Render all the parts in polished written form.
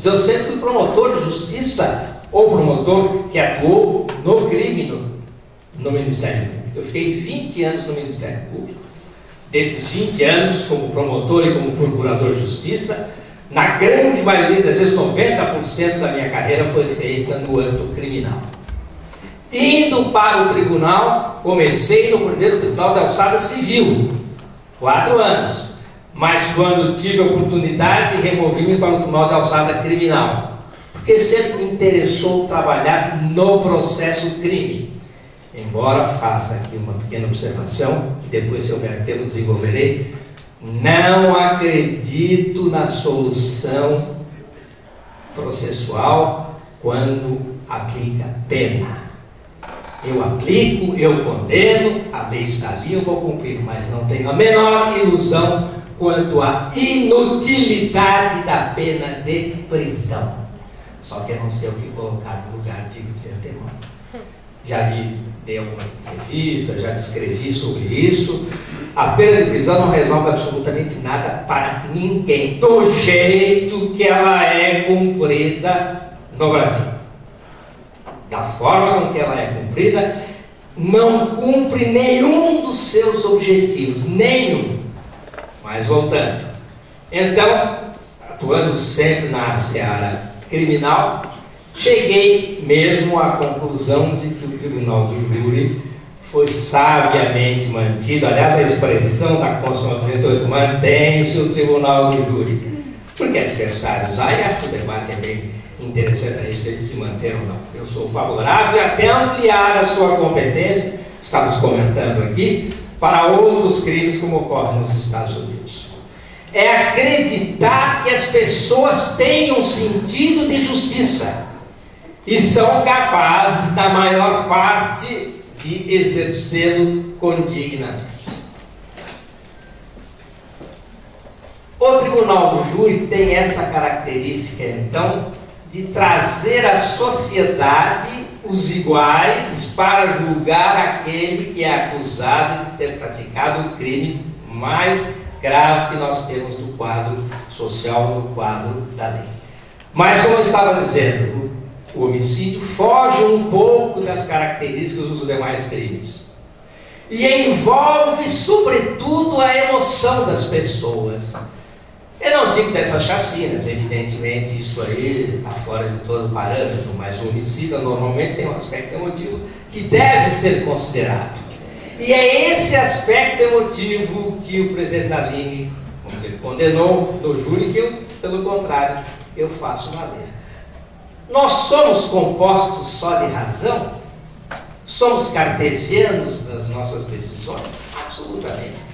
Eu sempre fui promotor de justiça, ou promotor que atuou no crime no Ministério Público. Eu fiquei 20 anos no Ministério Público. Desses 20 anos, como promotor e como procurador de justiça, na grande maioria das vezes, 90% da minha carreira foi feita no âmbito criminal. Indo para o tribunal, comecei no primeiro Tribunal de Alçada Civil, 4 anos. Mas quando tive a oportunidade, removi-me para o Tribunal de Alçada Criminal, porque sempre me interessou trabalhar no processo crime. Embora faça aqui uma pequena observação, que depois, se houver tempo, desenvolverei, não acredito na solução processual quando aplica pena. Eu aplico, eu condeno, a lei está ali, eu vou cumprir, mas não tenho a menor ilusão quanto à inutilidade da pena de prisão. Só que eu não sei o que colocar no lugar de antemão. Já dei algumas entrevistas, já descrevi sobre isso. A pena de prisão não resolve absolutamente nada para ninguém, do jeito que ela é cumprida no Brasil. Da forma com que ela é cumprida, não cumpre nenhum dos seus objetivos, nenhum. Mas voltando, então, atuando sempre na seara criminal, cheguei mesmo à conclusão de que o Tribunal do Júri foi sabiamente mantido. Aliás, a expressão da Constituição de 38 mantém-se o Tribunal do Júri, porque adversários há, e acho que o debate é bem interessante a respeito de se manter ou não. Eu sou favorável e até ampliar a sua competência, estamos comentando aqui, para outros crimes como ocorre nos Estados Unidos. É acreditar que as pessoas têm um sentido de justiça e são capazes, na maior parte, de exercê-lo condignamente. O Tribunal do Júri tem essa característica, então, de trazer à sociedade os iguais para julgar aquele que é acusado de ter praticado o crime mais grave que nós temos no quadro social, no quadro da lei. Mas, como eu estava dizendo, o homicídio foge um pouco das características dos demais crimes e envolve, sobretudo, a emoção das pessoas. Eu não digo dessas chacinas, evidentemente isso aí está fora de todo parâmetro, mas o homicídio normalmente tem um aspecto emotivo que deve ser considerado. E é esse aspecto emotivo que o presidente Aline, vamos dizer, condenou no júri, que eu, pelo contrário, eu faço valer. Nós somos compostos só de razão? Somos cartesianos nas nossas decisões? Absolutamente.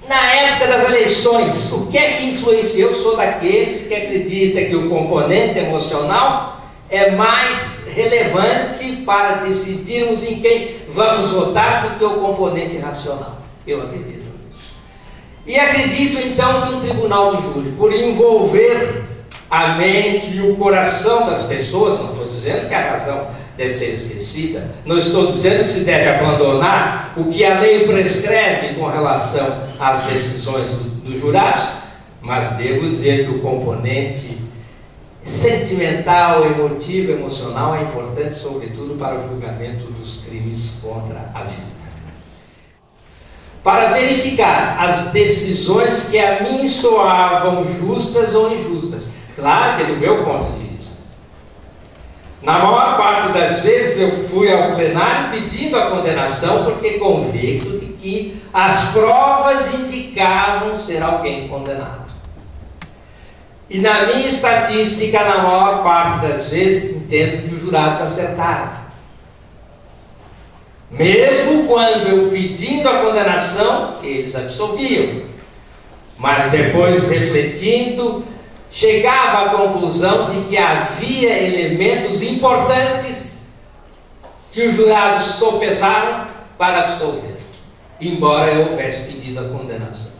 Na época das eleições, o que é que influencia? Eu sou daqueles que acredita que o componente emocional é mais relevante para decidirmos em quem vamos votar do que o componente racional. Eu acredito nisso. E acredito então que um tribunal do júri, por envolver a mente e o coração das pessoas, não estou dizendo que a razão deve ser esquecida, não estou dizendo que se deve abandonar o que a lei prescreve com relação às decisões dos jurados, mas devo dizer que o componente sentimental, emotivo, emocional é importante, sobretudo para o julgamento dos crimes contra a vida. Para verificar as decisões que a mim soavam justas ou injustas, claro que do meu ponto de vista. Na maior parte das vezes eu fui ao plenário pedindo a condenação porque convicto de que as provas indicavam ser alguém condenado. E na minha estatística, na maior parte das vezes, entendo que os jurados acertaram. Mesmo quando eu pedindo a condenação, eles absolviam. Mas depois, refletindo, chegava à conclusão de que havia elementos importantes que os jurados sopesaram para absolver, embora eu houvesse pedido a condenação.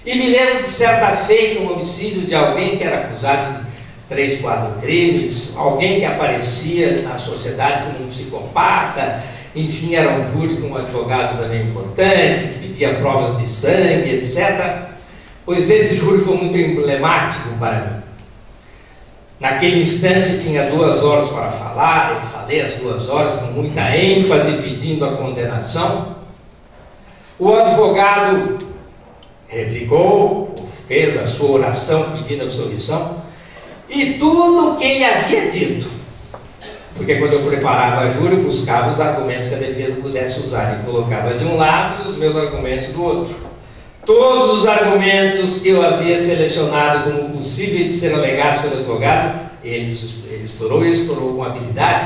E me lembro de certa feita um homicídio de alguém que era acusado de 3, 4 crimes, alguém que aparecia na sociedade como um psicopata, enfim, era um júri com um advogado também importante, que pedia provas de sangue, etc. Pois esse júri foi muito emblemático para mim. Naquele instante tinha 2 horas para falar, eu falei as 2 horas com muita ênfase, pedindo a condenação. O advogado replicou, fez a sua oração pedindo absolvição, e tudo o que ele havia dito, porque quando eu preparava a júri, eu buscava os argumentos que a defesa pudesse usar, e colocava de um lado e os meus argumentos do outro. Todos os argumentos que eu havia selecionado como possíveis de serem alegados pelo advogado, ele explorou e explorou com habilidade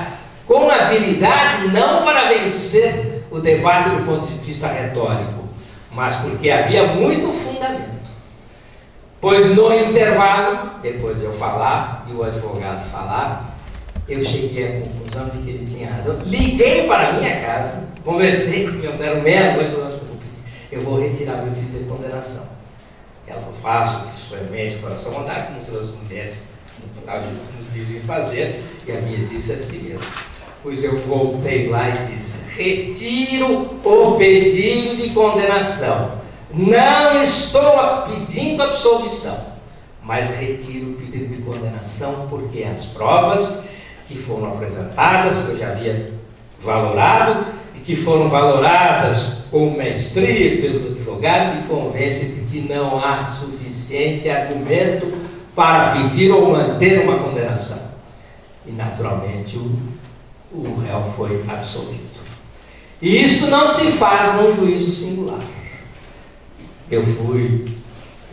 não para vencer o debate do ponto de vista retórico, mas porque havia muito fundamento. Pois no intervalo, depois de eu falar e o advogado falar, eu cheguei à conclusão de que ele tinha razão. Liguei para a minha casa, conversei com meu pai, era meia-noite, eu vou retirar meu pedido de condenação. Ela não faço, que isso é mente, coração, vontade, como todas as mulheres nos dizem fazer, e a minha disse assim mesmo. Pois eu voltei lá e disse: retiro o pedido de condenação. Não estou pedindo absolvição, mas retiro o pedido de condenação porque as provas que foram apresentadas, que eu já havia valorado, e que foram valoradas com mestria pelo advogado, me convence de que não há suficiente argumento para pedir ou manter uma condenação. E naturalmente o réu foi absolvido. E isto não se faz num juízo singular. Eu fui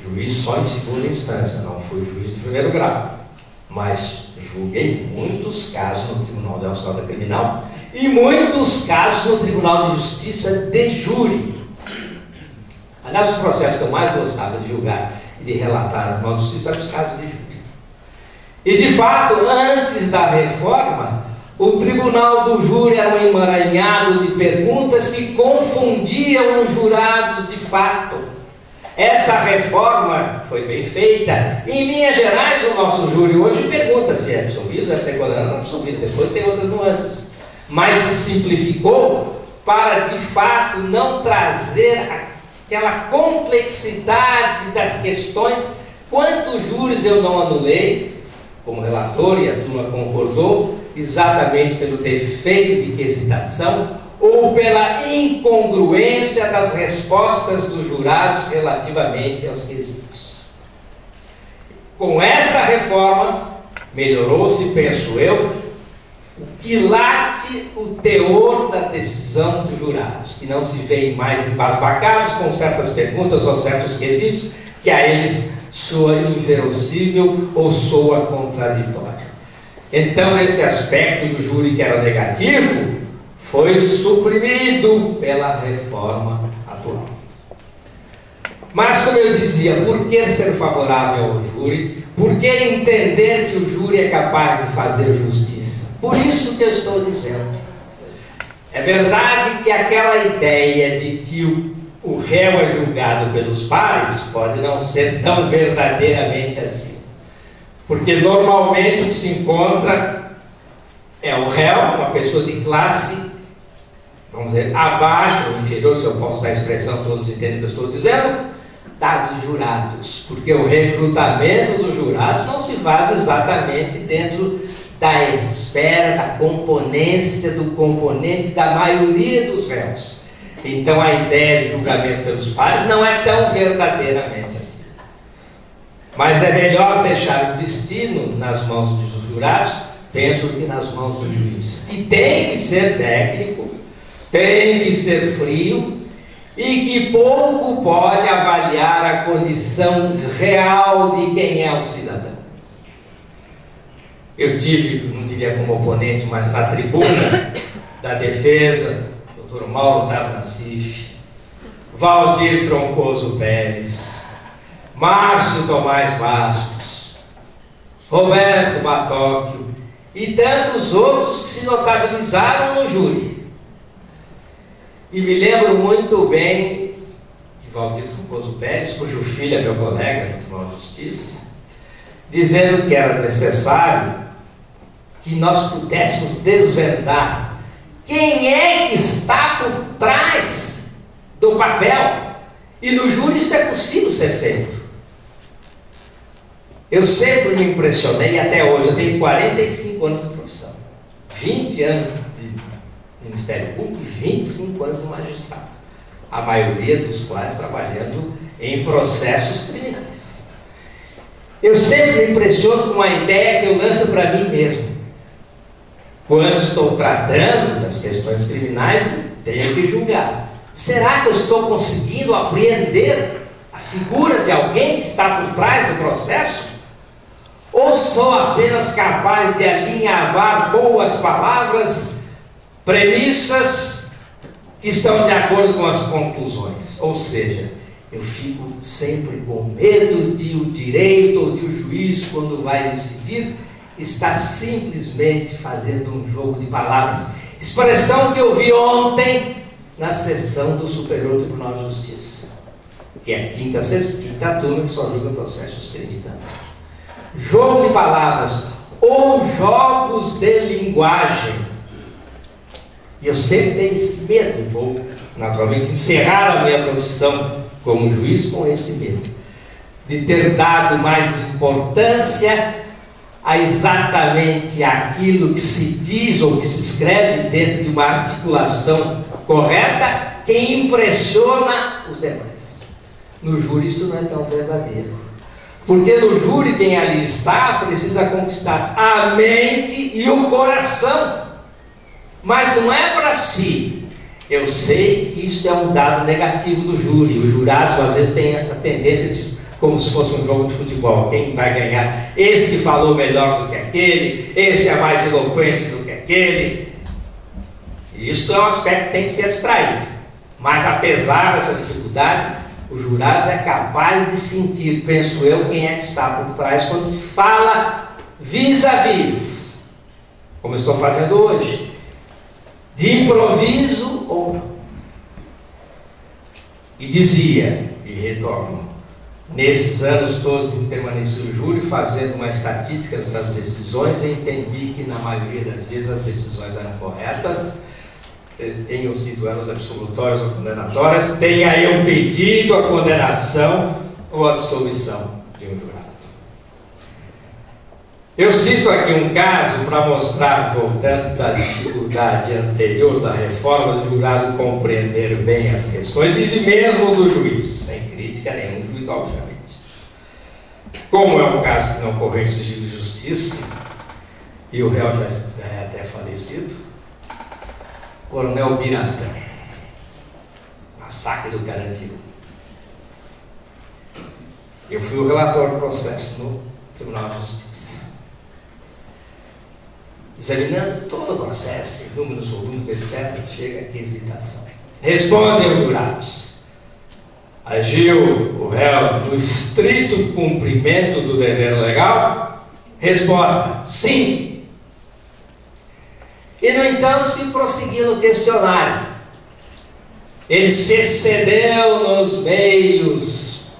juiz só em segunda instância, não fui juiz de primeiro grau, mas julguei muitos casos no Tribunal de Alçada Criminal e muitos casos no Tribunal de Justiça de júri. Aliás, os processos que eu mais gostava de julgar e de relatar no Tribunal de Justiça eram os casos de júri. E de fato, antes da reforma, o Tribunal do Júri era um emaranhado de perguntas que confundiam os jurados de fato. Esta reforma foi bem feita. Em linhas gerais, o nosso júri hoje pergunta se é absolvido, deve ser condenado ou não absolvido. Depois tem outras nuances. Mas se simplificou para, de fato, não trazer aquela complexidade das questões. Quantos júris eu não anulei, como relator, e a turma concordou, exatamente pelo defeito de quesitação ou pela incongruência das respostas dos jurados relativamente aos quesitos. Com esta reforma, melhorou-se, penso eu, o quilate, o teor da decisão dos jurados, que não se veem mais embasbacados com certas perguntas ou certos quesitos que a eles soa inverossímil ou soa contraditório. Então, esse aspecto do júri que era negativo foi suprimido pela reforma atual. Mas, como eu dizia, por que ser favorável ao júri? Por que entender que o júri é capaz de fazer justiça? Por isso que eu estou dizendo. É verdade que aquela ideia de que o réu é julgado pelos pares pode não ser tão verdadeiramente assim. Porque normalmente o que se encontra é o réu, uma pessoa de classe, vamos dizer, abaixo ou inferior, se eu posso usar a expressão, todos entendem o que eu estou dizendo, dos jurados. Porque o recrutamento dos jurados não se faz exatamente dentro da esfera, da componência, do componente da maioria dos réus. Então a ideia de julgamento pelos pares não é tão verdadeiramente assim. Mas é melhor deixar o destino nas mãos dos jurados, penso, que nas mãos do juiz. Que tem que ser técnico, tem que ser frio e que pouco pode avaliar a condição real de quem é o cidadão. Eu tive, não diria como oponente, mas na tribuna da defesa, Dr. Mauro Nassif, Valdir Troncoso Pérez, Márcio Tomás Bastos, Roberto Batóquio e tantos outros que se notabilizaram no júri. E me lembro muito bem de Valdir Troncoso Pérez, cujo filho é meu colega no Tribunal de Justiça, dizendo que era necessário que nós pudéssemos desvendar quem é que está por trás do papel. E no júri isso é possível ser feito. Eu sempre me impressionei, até hoje, eu tenho 45 anos de profissão, 20 anos de Ministério Público e 25 anos de magistrado, a maioria dos quais trabalhando em processos criminais. Eu sempre me impressiono com uma ideia que eu lanço para mim mesmo. Quando estou tratando das questões criminais, tenho que julgar. Será que eu estou conseguindo apreender a figura de alguém que está por trás do processo? Ou sou apenas capaz de alinhavar boas palavras, premissas que estão de acordo com as conclusões? Ou seja, eu fico sempre com medo de o direito ou de o juiz, quando vai decidir, está simplesmente fazendo um jogo de palavras. Expressão que eu vi ontem na sessão do Superior Tribunal de Justiça, que é a quinta turma que só julga processos crime também. Jogo de palavras ou jogos de linguagem. E eu sempre tenho esse medo, e vou naturalmente encerrar a minha profissão como juiz com esse medo, de ter dado mais importância a exatamente aquilo que se diz ou que se escreve dentro de uma articulação correta, que impressiona os demais. No júri isso não é tão verdadeiro, porque no júri quem ali está precisa conquistar a mente e o coração, mas não é para si. Eu sei que isso é um dado negativo do júri. Os jurados às vezes têm a tendência de, como se fosse um jogo de futebol, quem vai ganhar? Este falou melhor do que aquele, este é mais eloquente do que aquele. E isso é um aspecto que tem que ser abstraído. Mas apesar dessa dificuldade, os jurados é capaz de sentir, penso eu, quem é que está por trás quando se fala vis-a-vis, como eu estou fazendo hoje, de improviso ou não. E dizia, e retorno, nesses anos todos em que permaneci no júri, fazendo uma estatística das decisões, entendi que na maioria das vezes as decisões eram corretas, tenham sido elas absolutórias ou condenatórias, tenha eu pedido a condenação ou a absolvição de um jurado. Eu cito aqui um caso para mostrar, voltando da dificuldade anterior da reforma, do jurado compreender bem as questões, e mesmo do juiz, sem crítica a nenhum juiz, obviamente. Como é um caso que não ocorreu em sigilo de justiça, e o réu já é até falecido, Coronel Biratã, massacre do Carandiru. Eu fui o relator do processo no Tribunal de Justiça, examinando todo o processo, números, volumes, etc. Chega aqui a hesitação. Respondem os jurados: agiu o réu no estrito cumprimento do dever legal? Resposta: sim. E, no entanto, se prosseguiu no questionário. Ele se excedeu nos meios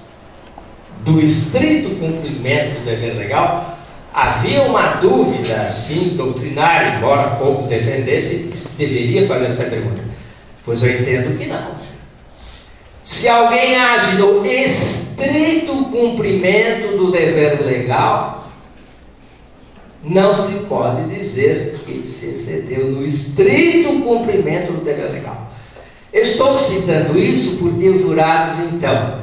do estrito cumprimento do dever legal? Havia uma dúvida, sim, doutrinária, embora poucos defendessem, que se deveria fazer essa pergunta. Pois eu entendo que não. Se alguém age no estrito cumprimento do dever legal, não se pode dizer que ele se excedeu no estrito cumprimento do dever legal. Eu estou citando isso porque os jurados, então,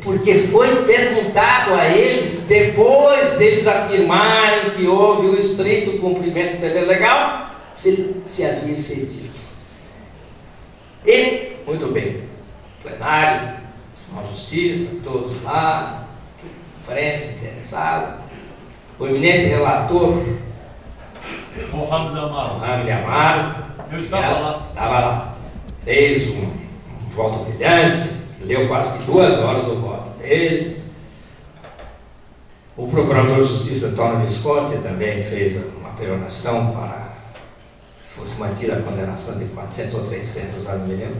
porque foi perguntado a eles, depois deles afirmarem que houve o estrito cumprimento do dever legal, se ele se havia excedido. E, muito bem, plenário, Tribunal de Justiça, todos lá, imprensa interessada, o eminente relator Mohamed Amaro, eu estava lá, fez um voto brilhante, leu quase que 2 horas do voto dele. O procurador de justiça Antônio Visconti também fez uma peroração para que fosse mantida a condenação de 400 ou 600, eu não me lembro.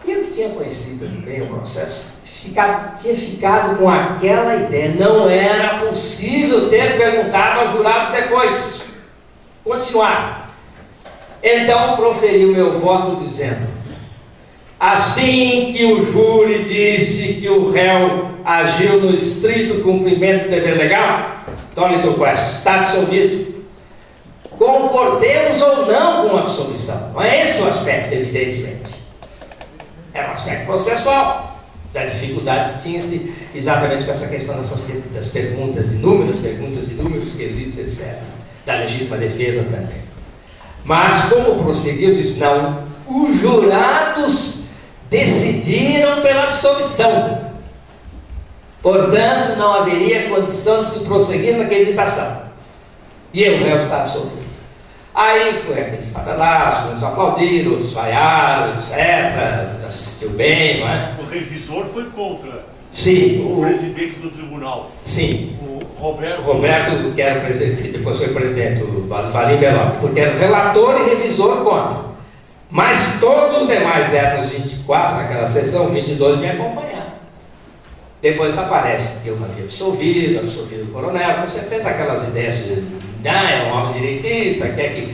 E eu que tinha conhecido bem o processo, tinha ficado com aquela ideia. Não era possível ter perguntado aos jurados depois. Continuar. Então proferi o meu voto dizendo: Assim que o júri disse que o réu agiu no estrito cumprimento do dever legal, tome teu quesito, está absolvido. Concordemos ou não com a absolvição, não é esse o aspecto, evidentemente. É um aspecto processual, da dificuldade que tinha-se exatamente com essa questão das perguntas inúmeras, quesitos, etc. Da legítima defesa também. Mas como prosseguiu, disse, não, os jurados decidiram pela absolvição. Portanto, não haveria condição de se prosseguir na quesitação. E o réu está absolvido. Aí foi aquele estava lá, uns aplaudiram, outros vaiaram, etc. Assistiu bem, não é? O revisor foi contra. Sim. O presidente do tribunal. Sim. O Roberto. Roberto, que era o presidente, que depois foi presidente, o Valim Belloc, porque era o relator e revisor contra. Mas todos os demais eram os 24 naquela sessão, 22 me acompanharam. Depois aparece que eu havia absolvido o coronel, com certeza aquelas ideias de é um homem direitista, quer que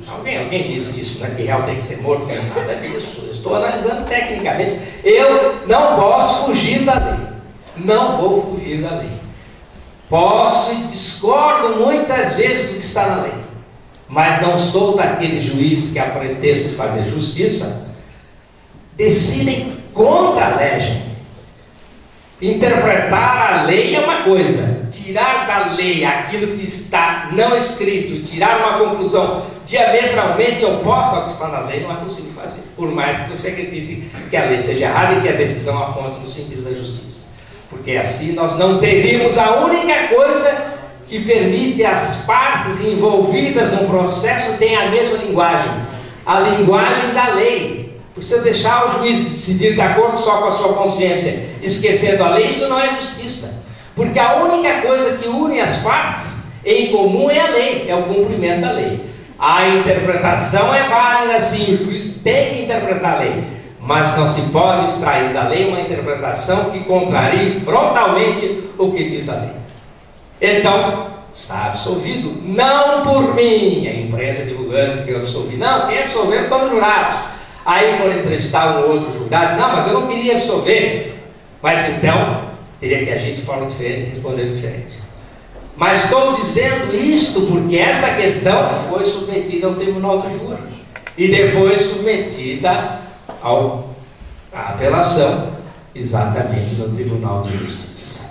alguém disse isso, né, que réu tem que ser morto, não é nada disso. Eu estou analisando tecnicamente. Eu não posso fugir da lei. Não vou fugir da lei. Posso e discordo muitas vezes do que está na lei. Mas não sou daquele juiz que, a pretexto de fazer justiça, decidem contra a lei. Interpretar a lei é uma coisa, tirar da lei aquilo que está não escrito, tirar uma conclusão diametralmente oposta ao que está na lei, não é possível fazer, por mais que você acredite que a lei seja errada e que a decisão aponte no sentido da justiça, porque assim nós não teríamos a única coisa que permite as partes envolvidas no processo terem a mesma linguagem, a linguagem da lei. Porque se eu deixar o juiz decidir de acordo só com a sua consciência, esquecendo a lei, isso não é justiça. Porque a única coisa que une as partes em comum é a lei, é o cumprimento da lei. A interpretação é válida, sim, o juiz tem que interpretar a lei, mas não se pode extrair da lei uma interpretação que contrarie frontalmente o que diz a lei. Então, está absolvido, não por mim, a imprensa divulgando que eu absolvi, não, quem absolveu foram os jurados. Aí foram entrevistar um outro jurado, não, mas eu não queria absolver. Mas então, teria que agir de forma diferente e responder diferente. Mas estou dizendo isto porque essa questão foi submetida ao tribunal do júri. E depois submetida à apelação, exatamente no Tribunal de Justiça.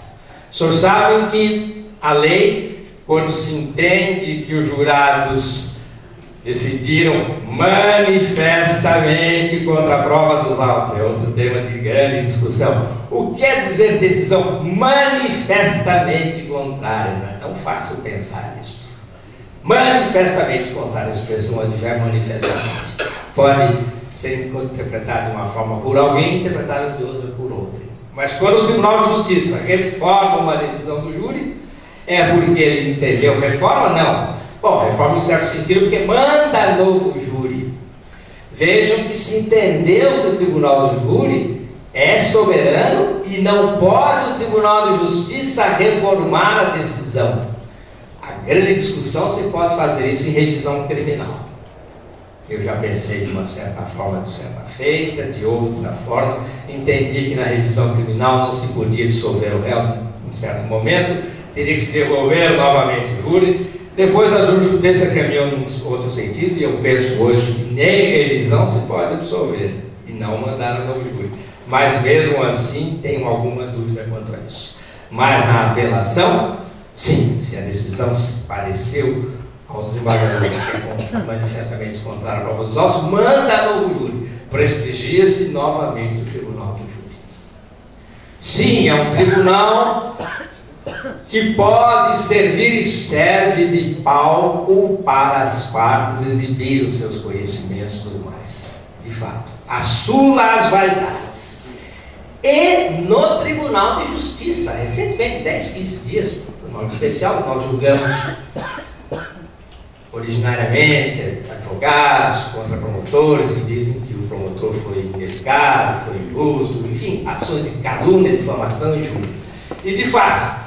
Os senhores sabem que a lei, quando se entende que os jurados decidiram manifestamente contra a prova dos autos, é outro tema de grande discussão. O que quer dizer decisão manifestamente contrária? Não é tão fácil pensar nisso. Manifestamente contrária, a expressão advérbio manifestamente pode ser interpretada de uma forma por alguém, interpretada de outra por outra. Mas quando o Tribunal de Justiça reforma uma decisão do júri, é porque ele entendeu reforma? Não. Bom, reforma em certo sentido porque manda novo júri. Vejam que se entendeu que o Tribunal do Júri é soberano e não pode o Tribunal de Justiça reformar a decisão. A grande discussão se pode fazer isso em revisão criminal. Eu já pensei de uma certa forma de certa feita, de outra forma. Entendi que na revisão criminal não se podia dissolver o réu em certo momento, teria que se devolver novamente o júri. Depois a jurisprudência caminhou num outro sentido, e eu penso hoje que nem revisão se pode absolver, e não mandar um novo júri. Mas mesmo assim, tenho alguma dúvida quanto a isso. Mas na apelação, sim, se a decisão pareceu aos desembargadores que é manifestamente contrária à prova dos autos, manda novo júri. Prestigia-se novamente o Tribunal do Júri. Sim, é um tribunal que pode servir e serve de palco para as partes exibir os seus conhecimentos e tudo mais. De fato, assula as vaidades. E no Tribunal de Justiça, recentemente, 10, 15 dias, no modo especial, nós julgamos originariamente advogados contra promotores que dizem que o promotor foi ineficaz, foi injusto, enfim, ações de calúnia, difamação e injúria. E de fato,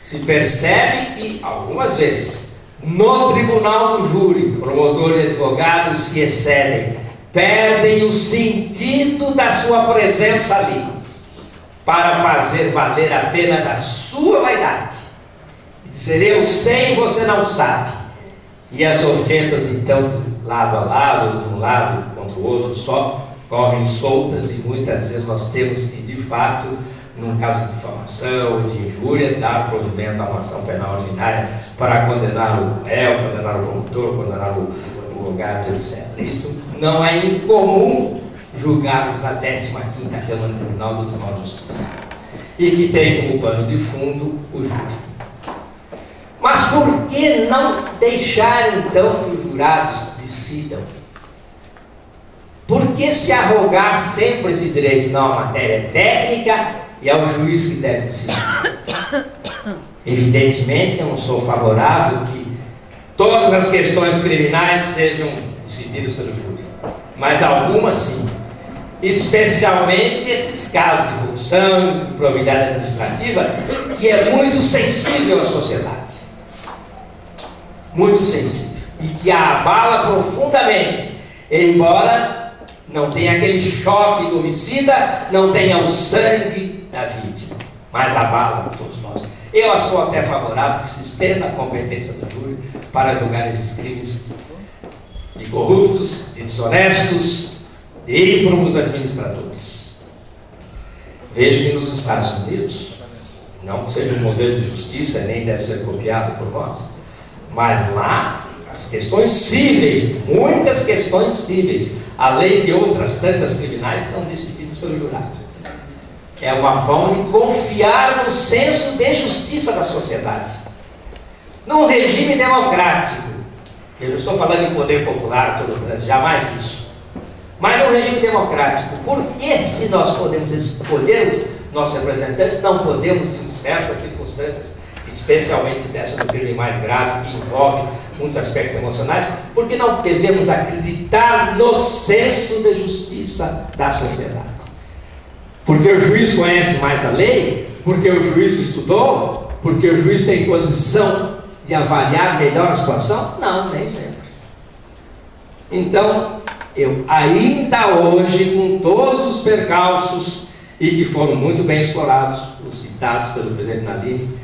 se percebe que, algumas vezes, no Tribunal do Júri, promotor e advogado se excedem, perdem o sentido da sua presença ali, para fazer valer apenas a sua vaidade. Dizer, eu sei e você não sabe. E as ofensas, então, de lado a lado, de um lado contra o outro, só correm soltas, e muitas vezes nós temos que, de fato, num caso de difamação ou de injúria, dar provimento a uma ação penal ordinária para condenar o réu, condenar o promotor, condenar o advogado, etc. Isto não é incomum julgados na 15ª Câmara Criminal do Tribunal de Justiça, e que tem como pano de fundo o júri. Mas por que não deixar então que os jurados decidam? Por que se arrogar sempre esse direito? Não, a matéria é técnica e é o juiz que deve decidir. Evidentemente, eu não sou favorável que todas as questões criminais sejam decididas pelo júri, mas algumas sim. Especialmente esses casos de corrupção, improbidade administrativa, que é muito sensível à sociedade. Muito sensível. E que a abala profundamente, embora não tenha aquele choque do homicida, não tenha o sangue da vítima, mas abala todos nós. Eu sou até favorável que se estenda a competência do júri para julgar esses crimes de corruptos, de desonestos, de ímprobos administradores. Vejo que nos Estados Unidos, não que seja um modelo de justiça, nem deve ser copiado por nós, mas lá as questões cíveis, muitas questões cíveis, além de outras tantas criminais, são decididas pelo jurado. É uma forma de confiar no senso de justiça da sociedade. Num regime democrático, eu não estou falando em poder popular, jamais isso, mas num regime democrático, por que, se nós podemos escolher nossos representantes, não podemos, em certas circunstâncias, especialmente dessa do crime mais grave, que envolve muitos aspectos emocionais, porque não devemos acreditar no senso de justiça da sociedade? Porque o juiz conhece mais a lei? Porque o juiz estudou? Porque o juiz tem condição de avaliar melhor a situação? Não, nem sempre. Então, eu ainda hoje, com todos os percalços, e que foram muito bem explorados, os citados pelo presidente Nalini,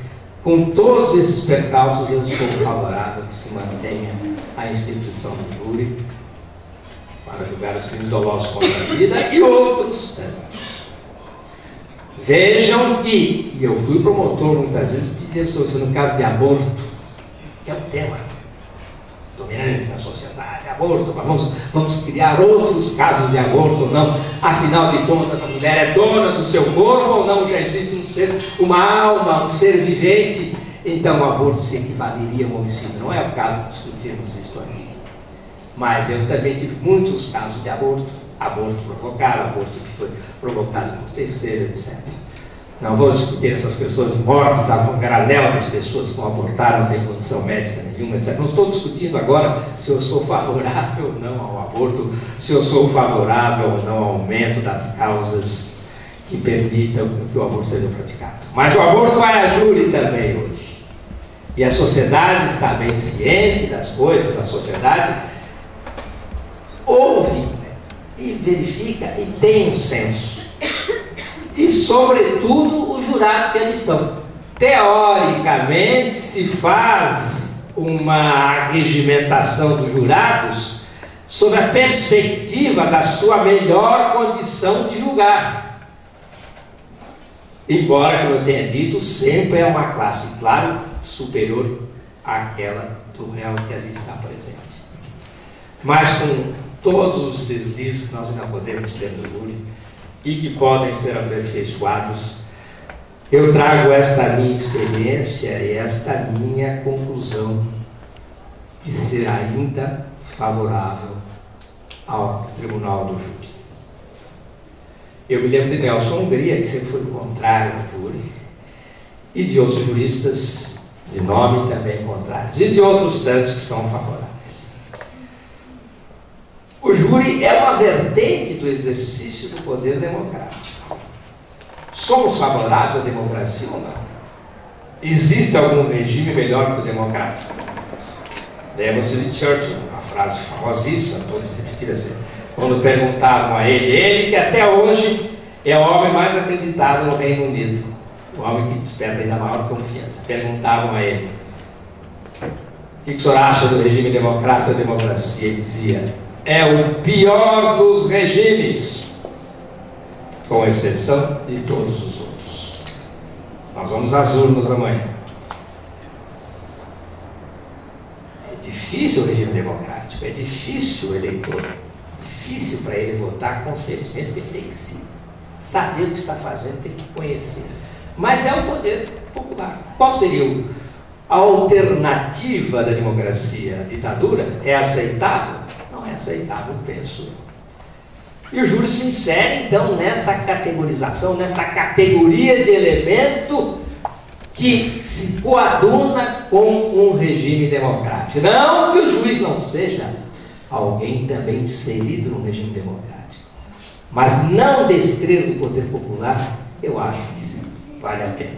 com todos esses percalços, eu sou favorável que se mantenha a instituição do júri para julgar os crimes dolosos contra a vida e outros tantos. Vejam que, e eu fui promotor muitas vezes, pedir isso no caso de aborto, que é um tema dominante na sociedade, aborto, mas vamos criar outros casos de aborto ou não, afinal de contas a mulher é dona do seu corpo ou não, já existe um ser, uma alma, um ser vivente, então o aborto se equivaleria a um homicídio. Não é o caso de discutirmos isso aqui, mas eu também tive muitos casos de aborto, aborto provocado, aborto que foi provocado por terceiro, etc. Não vou discutir essas pessoas mortas, a granel das pessoas que não abortaram, não têm condição médica nenhuma, etc. Não estou discutindo agora se eu sou favorável ou não ao aborto, se eu sou favorável ou não ao aumento das causas que permitam que o aborto seja praticado. Mas o aborto vai a júri também hoje. E a sociedade está bem ciente das coisas, a sociedade ouve e verifica e tem um senso. E, sobretudo, os jurados que ali estão. Teoricamente, se faz uma arregimentação dos jurados sob a perspectiva da sua melhor condição de julgar. Embora, como eu tenha dito, sempre é uma classe, claro, superior àquela do réu que ali está presente. Mas com todos os deslizes que nós ainda podemos ter no júri, e que podem ser aperfeiçoados, eu trago esta minha experiência e esta minha conclusão de ser ainda favorável ao Tribunal do Júri. Eu me lembro de Nelson Hungria, que sempre foi contrário ao júri, e de outros juristas de nome também contrários, e de outros tantos que são favoráveis. O júri é uma vertente do exercício do poder democrático. Somos favoráveis à democracia ou não? Existe algum regime melhor que o democrático? Lembra-se de Churchill, uma frase famosíssima, todos repetiram assim: quando perguntavam a ele que até hoje é o homem mais acreditado no Reino Unido, o homem que desperta ainda maior confiança. Perguntavam a ele: o que o senhor acha do regime democrata ou democracia? Ele dizia: é o pior dos regimes, com exceção de todos os outros. Nós vamos às urnas amanhã. É difícil o regime democrático, é difícil o eleitor, é difícil para ele votar conscientemente, porque ele tem que saber o que está fazendo, tem que conhecer. Mas é o poder popular. Qual seria a alternativa da democracia? A ditadura? É aceitável? Não é aceitável, penso. E o júri se insere, então, nesta categorização, nesta categoria de elemento que se coaduna com um regime democrático. Não que o juiz não seja alguém também inserido no regime democrático, mas não descrever o poder popular, eu acho que sim, vale a pena.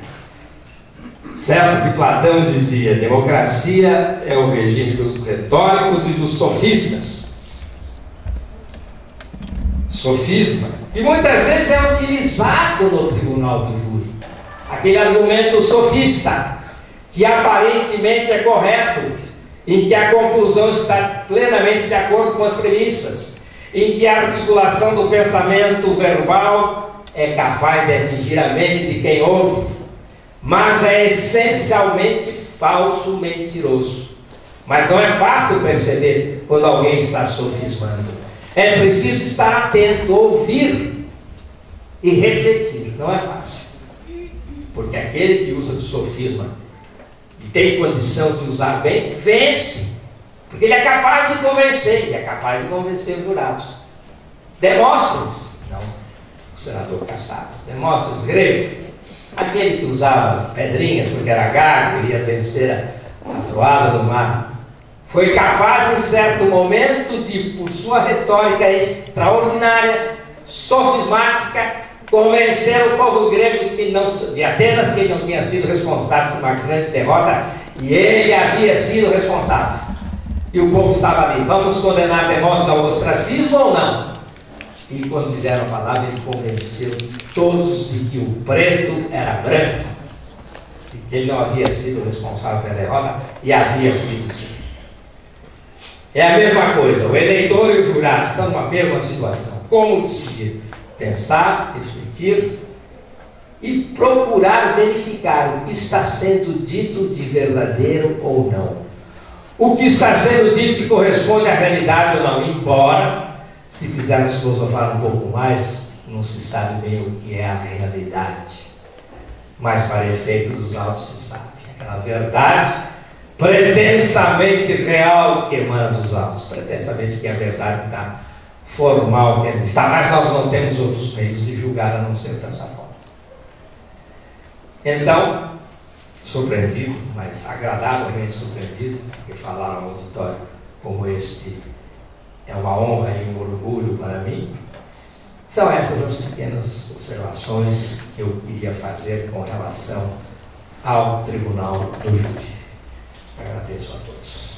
Certo que Platão dizia: democracia é o regime dos retóricos e dos sofistas. Sofisma, que muitas vezes é utilizado no tribunal do júri. Aquele argumento sofista, que aparentemente é correto, em que a conclusão está plenamente de acordo com as premissas, em que a articulação do pensamento verbal é capaz de atingir a mente de quem ouve, mas é essencialmente falso, mentiroso. Mas não é fácil perceber quando alguém está sofismando. É preciso estar atento, ouvir e refletir. Não é fácil. Porque aquele que usa do sofisma e tem condição de usar bem, vence. Porque ele é capaz de convencer, ele é capaz de convencer os jurados. Demóstenes, não o senador Cassado, Demóstenes grego, aquele que usava pedrinhas porque era gago e ia vencer a troada do mar, foi capaz em certo momento de, por sua retórica extraordinária, sofismática, convencer o povo grego de Atenas que ele não tinha sido responsável por uma grande derrota e ele havia sido responsável. E o povo estava ali: vamos condenar Demóstenes ao ostracismo ou não? E quando lhe deram a palavra, ele convenceu todos de que o preto era branco, e que ele não havia sido responsável pela derrota, e havia sido sim. É a mesma coisa, o eleitor e o jurado estão numa mesma situação. Como decidir? Pensar, refletir e procurar verificar o que está sendo dito de verdadeiro ou não. O que está sendo dito que corresponde à realidade ou não, embora, se quisermos filosofar um pouco mais, não se sabe bem o que é a realidade. Mas para efeito dos autos se sabe. Aquela verdade pretensamente real que emana dos autos, pretensamente que a verdade está formal, que está, mas nós não temos outros meios de julgar a não ser dessa forma. Então, surpreendido, mas agradavelmente surpreendido, porque falar um auditório como este é uma honra e um orgulho para mim. São essas as pequenas observações que eu queria fazer com relação ao Tribunal do Júri. Agradeço a todos.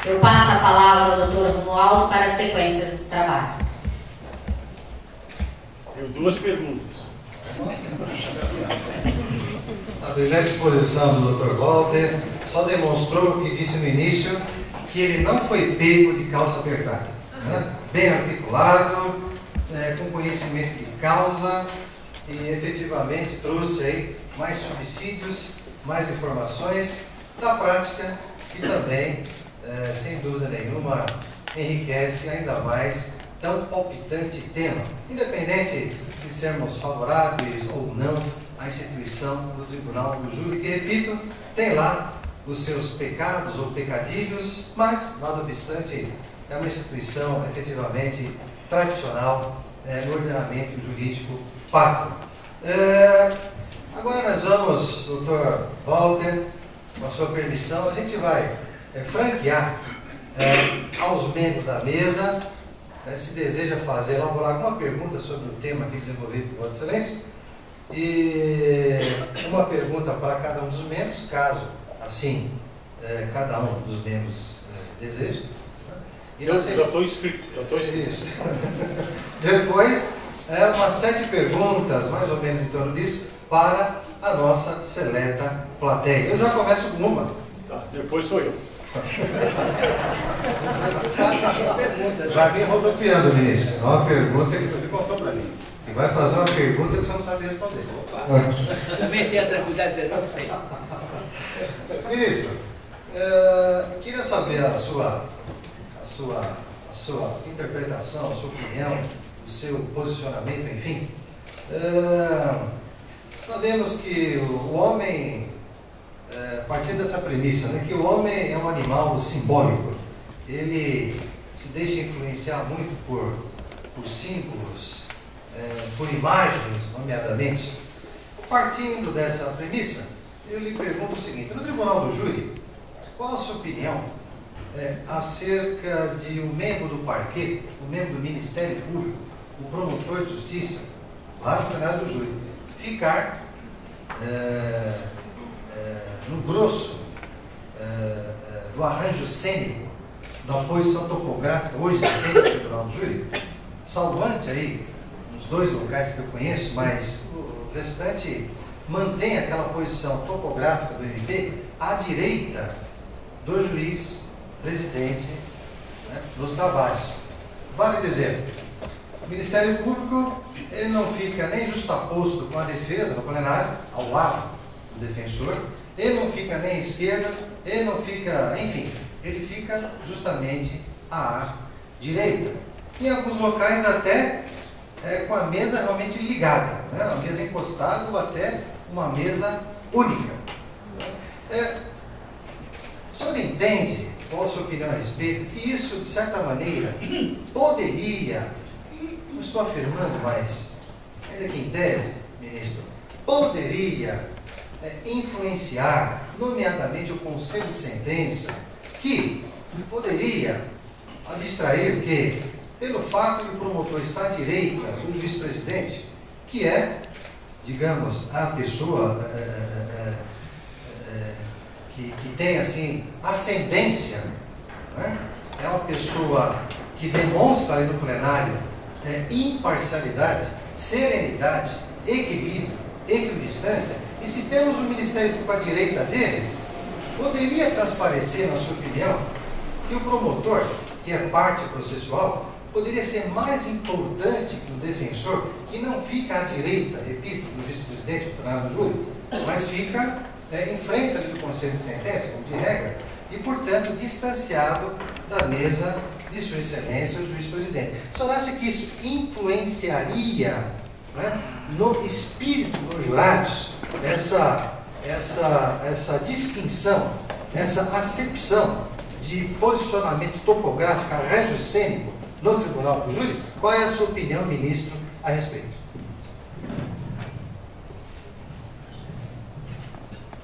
Eu passo a palavra ao Dr. Romualdo para as sequências do trabalho. Tenho duas perguntas. A brilhante exposição do Dr. Walter só demonstrou o que disse no início, que ele não foi pego de calça apertada, né? Bem articulado, com conhecimento de causa, e efetivamente trouxe aí mais subsídios, mais informações da prática, que também, sem dúvida nenhuma, enriquece ainda mais tão palpitante tema, independente de sermos favoráveis ou não à instituição do Tribunal do Júri, que, repito, tem lá os seus pecados ou pecadilhos, mas, nada obstante, é uma instituição efetivamente tradicional no ordenamento jurídico pátrio. Agora nós vamos, Dr. Walter, com a sua permissão, a gente vai franquear aos membros da mesa, se deseja elaborar alguma pergunta sobre o tema aqui desenvolvido por Vossa Excelência, e uma pergunta para cada um dos membros, caso assim cada um dos membros deseja. Já estou inscrito. Isso. Depois, umas 7 perguntas, mais ou menos em torno disso, para a nossa seleta plateia. Eu já começo com uma. Tá, depois sou eu. Já vim rodopiando, ministro. Uma pergunta que Ele contou para mim. e vai fazer uma pergunta que você não sabe responder. Também tem a tranquilidade de dizer, não sei. Ministro, queria saber a sua interpretação, a sua opinião, o seu posicionamento, enfim. Sabemos que o homem, a partir dessa premissa, né, que o homem é um animal simbólico. Ele se deixa influenciar muito por símbolos, por imagens, nomeadamente. Partindo dessa premissa, eu lhe pergunto o seguinte: no Tribunal do Júri, qual a sua opinião acerca de um membro do parquê, um membro do Ministério Público, o promotor de justiça, lá no plenário do júri, ficar no grosso do arranjo cênico da posição topográfica hoje existente no Tribunal do Júri, salvante aí uns 2 locais que eu conheço, mas o restante mantém aquela posição topográfica do MP à direita do juiz presidente, né, dos trabalhos. Vale dizer, o Ministério Público ele não fica nem justaposto com a defesa no plenário, ao lado do defensor, ele não fica nem à esquerda, ele não fica, enfim, ele fica justamente à direita. Em alguns locais até com a mesa realmente ligada, né, uma mesa encostada ou até uma mesa única. O senhor entende, qual a sua opinião a respeito, que isso, de certa maneira, poderia, não estou afirmando, mas, ainda que em tese, ministro, poderia influenciar, nomeadamente, o conselho de sentença, que poderia abstrair que, pelo fato de o promotor estar à direita do juiz-presidente, que é, digamos, a pessoa que tem, assim, ascendência, né? É uma pessoa que demonstra aí no plenário imparcialidade, serenidade, equilíbrio, equidistância, e se temos o Ministério Público à direita dele, poderia transparecer, na sua opinião, que o promotor, que é parte processual, poderia ser mais importante que o defensor, que não fica à direita, repito, do vice-presidente, do plenário do júri, mas fica em frente ali do conselho de sentença, como de regra, e, portanto, distanciado da mesa de sua excelência, o juiz-presidente. O senhor acha que isso influenciaria, né, no espírito dos jurados, essa distinção, essa acepção de posicionamento topográfico, arranjo cênico no Tribunal do Júri? Qual é a sua opinião, ministro, a respeito?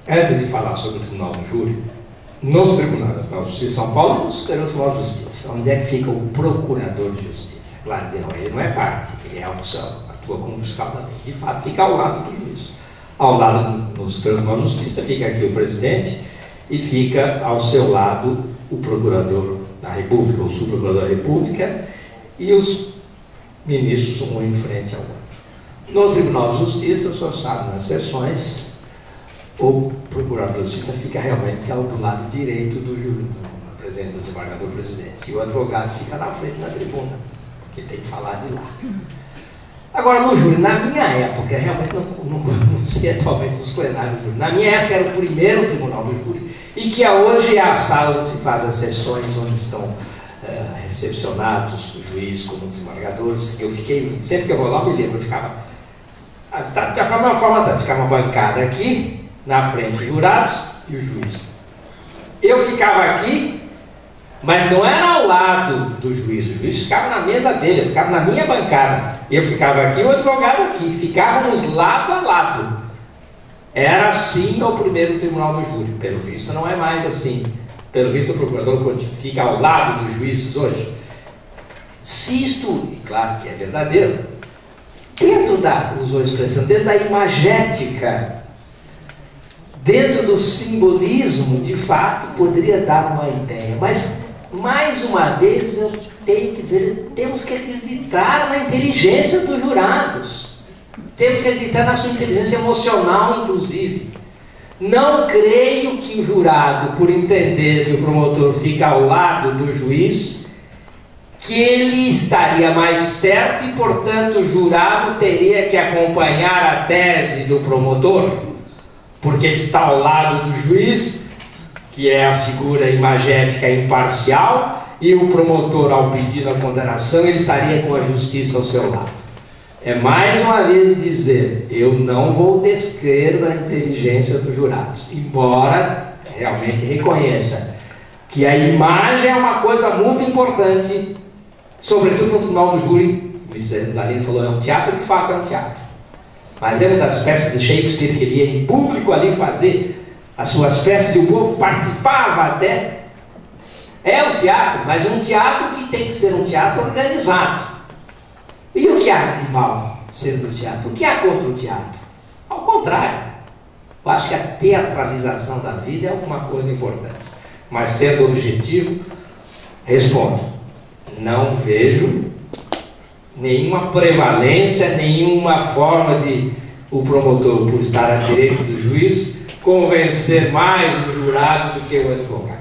Antes de falar sobre o Tribunal do Júri, nos tribunais da Justiça de São Paulo e no Superior Tribunal de Justiça, onde é que fica o procurador de justiça? Claro, dizer, não, ele não é parte, ele é oficial, atua como fiscal da lei. De fato, fica ao lado do juiz. Ao lado, no Superior Tribunal de Justiça, fica aqui o presidente e fica ao seu lado o procurador da República, o subprocurador da República, e os ministros um em frente ao outro. No Tribunal de Justiça, o senhor sabe, nas sessões, o procurador de justiça fica realmente ao do lado direito do júri, do presidente, do desembargador presidente, e o advogado fica na frente da tribuna, porque tem que falar de lá. Agora, no júri, na minha época, realmente não sei atualmente dos plenários do júri, na minha época era o primeiro tribunal do júri, e que hoje é a sala onde se faz as sessões, onde são recepcionados os juízes como desembargadores. Eu fiquei, sempre que eu vou lá, eu me lembro, eu ficava, ficava uma bancada aqui, na frente os jurados e o juiz. Eu ficava aqui, mas não era ao lado do juiz. O juiz ficava na mesa dele, eu ficava na minha bancada. Eu ficava aqui, o advogado aqui. Ficávamos lado a lado. Era assim no primeiro tribunal do júri. Pelo visto não é mais assim. Pelo visto o procurador fica ao lado dos juízes hoje. Se isto, e claro que é verdadeiro, dentro da, usou a expressão, dentro da imagética dentro do simbolismo, de fato, poderia dar uma ideia. Mas, mais uma vez, eu tenho que dizer, temos que acreditar na inteligência dos jurados. Temos que acreditar na sua inteligência emocional, inclusive. Não creio que o jurado, por entender que o promotor fica ao lado do juiz, que ele estaria mais certo e, portanto, o jurado teria que acompanhar a tese do promotor, porque ele está ao lado do juiz, que é a figura imagética imparcial, e o promotor, ao pedir a condenação, ele estaria com a justiça ao seu lado. É mais uma vez dizer, eu não vou descrer na inteligência dos jurados, embora realmente reconheça que a imagem é uma coisa muito importante, sobretudo no tribunal do júri. O Larino falou, é um teatro, de fato é um teatro. Mas lembra das peças de Shakespeare que ele ia em público ali fazer as suas peças e o povo participava até? É um teatro, mas um teatro que tem que ser um teatro organizado. E o que há de mal sendo o teatro? O que há contra o teatro? Ao contrário. Eu acho que a teatralização da vida é alguma coisa importante. Mas sendo objetivo, respondo. Não vejo nenhuma prevalência, nenhuma forma de o promotor, por estar a direito do juiz, convencer mais o jurado do que o advogado.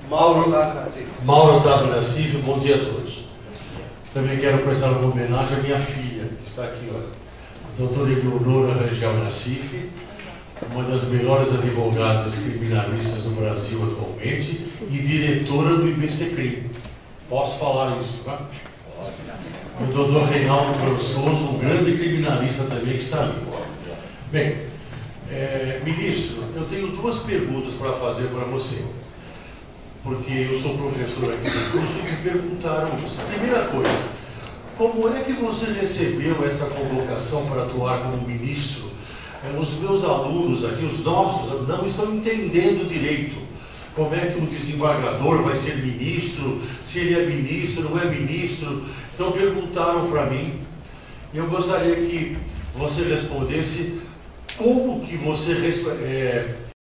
Mauro Otávio Nassif, bom dia a todos. Também quero prestar uma homenagem à minha filha, que está aqui, olha. A doutora Eleonora Rangel Nassif, uma das melhores advogadas criminalistas do Brasil atualmente e diretora do IBCCRIM. Posso falar isso, tá? O doutor Reinaldo Françoso, um grande criminalista também, que está ali. Bem, ministro, eu tenho duas perguntas para fazer para você. Porque eu sou professor aqui no curso e me perguntaram isso. A primeira coisa, como é que você recebeu essa convocação para atuar como ministro? Os meus alunos aqui, os nossos, não estão entendendo direito como é que o desembargador vai ser ministro, se ele é ministro, não é ministro. Então perguntaram para mim, eu gostaria que você respondesse como que você